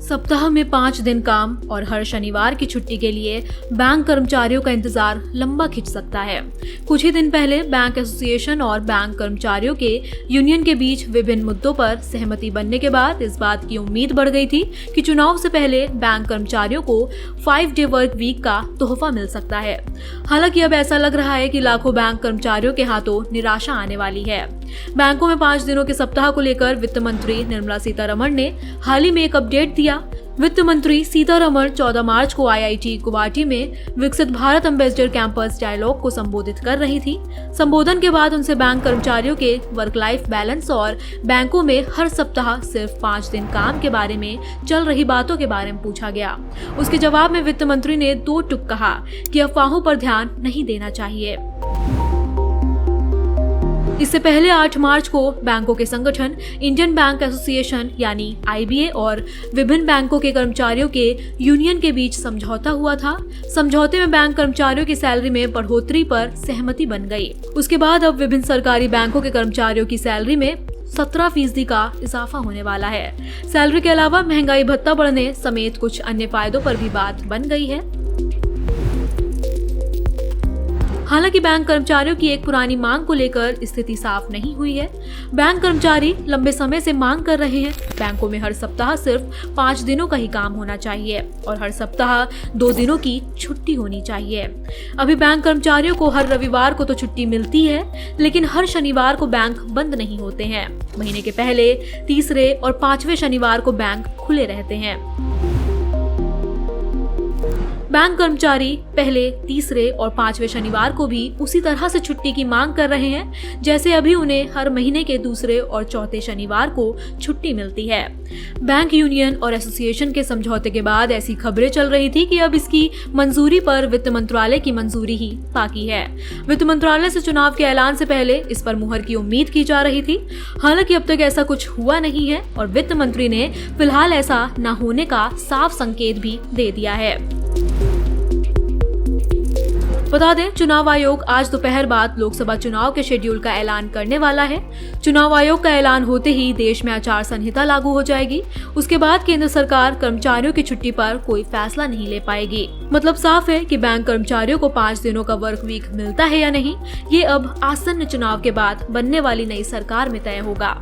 सप्ताह में 5 दिन काम और हर शनिवार की छुट्टी के लिए बैंक कर्मचारियों का इंतजार लंबा खिंच सकता है। कुछ ही दिन पहले बैंक एसोसिएशन और बैंक कर्मचारियों के यूनियन के बीच विभिन्न मुद्दों पर सहमति बनने के बाद इस बात की उम्मीद बढ़ गई थी कि चुनाव से पहले बैंक कर्मचारियों को 5 डे वर्क वीक का तोहफा मिल सकता है। हालांकि अब ऐसा लग रहा है कि लाखों बैंक कर्मचारियों के हाथों निराशा आने वाली है। बैंकों में 5 दिनों के सप्ताह को लेकर वित्त मंत्री निर्मला सीतारमण ने हाल ही में एक अपडेट दिया। वित्त मंत्री सीतारमण 14 मार्च को IIT गुवाहाटी में विकसित भारत एम्बेसडर कैंपस डायलॉग को संबोधित कर रही थी। संबोधन के बाद उनसे बैंक कर्मचारियों के वर्क लाइफ बैलेंस और बैंकों में हर सप्ताह सिर्फ 5 दिन काम के बारे में चल रही बातों के बारे में पूछा गया। उसके जवाब में वित्त मंत्री ने 2 टूक कहा कि अफवाहों पर ध्यान नहीं देना चाहिए। इससे पहले 8 मार्च को बैंकों के संगठन इंडियन बैंक एसोसिएशन यानी IBA और विभिन्न बैंकों के कर्मचारियों के यूनियन के बीच समझौता हुआ था। समझौते में बैंक कर्मचारियों की सैलरी में बढ़ोतरी पर सहमति बन गई। उसके बाद अब विभिन्न सरकारी बैंकों के कर्मचारियों की सैलरी में 17% का इजाफा होने वाला है। सैलरी के अलावा महंगाई भत्ता बढ़ने समेत कुछ अन्य फायदों पर भी बात बन गई है। हालांकि बैंक कर्मचारियों की एक पुरानी मांग को लेकर स्थिति साफ नहीं हुई है। बैंक कर्मचारी लंबे समय से मांग कर रहे हैं बैंकों में हर सप्ताह सिर्फ 5 दिनों का ही काम होना चाहिए और हर सप्ताह 2 दिनों की छुट्टी होनी चाहिए। अभी बैंक कर्मचारियों को हर रविवार को तो छुट्टी मिलती है, लेकिन हर शनिवार को बैंक बंद नहीं होते हैं। महीने के पहले, तीसरे और 5वें शनिवार को बैंक खुले रहते हैं। बैंक कर्मचारी पहले, तीसरे और 5वें शनिवार को भी उसी तरह से छुट्टी की मांग कर रहे हैं जैसे अभी उन्हें हर महीने के दूसरे और चौथे शनिवार को छुट्टी मिलती है। बैंक यूनियन और एसोसिएशन के समझौते के बाद ऐसी खबरें चल रही थी कि अब इसकी मंजूरी पर वित्त मंत्रालय की मंजूरी ही बाकी है। वित्त मंत्रालय से चुनाव के ऐलान से पहले इस पर मुहर की उम्मीद की जा रही थी। हालांकि अब तक ऐसा कुछ हुआ नहीं है और वित्त मंत्री ने फिलहाल ऐसा न होने का साफ संकेत भी दे दिया है। बता दें, चुनाव आयोग आज दोपहर बाद लोकसभा चुनाव के शेड्यूल का ऐलान करने वाला है। चुनाव आयोग का ऐलान होते ही देश में आचार संहिता लागू हो जाएगी। उसके बाद केंद्र सरकार कर्मचारियों की छुट्टी पर कोई फैसला नहीं ले पाएगी। मतलब साफ है कि बैंक कर्मचारियों को 5 दिनों का वर्क वीक मिलता है या नहीं, ये अब आसन्न चुनाव के बाद बनने वाली नई सरकार में तय होगा।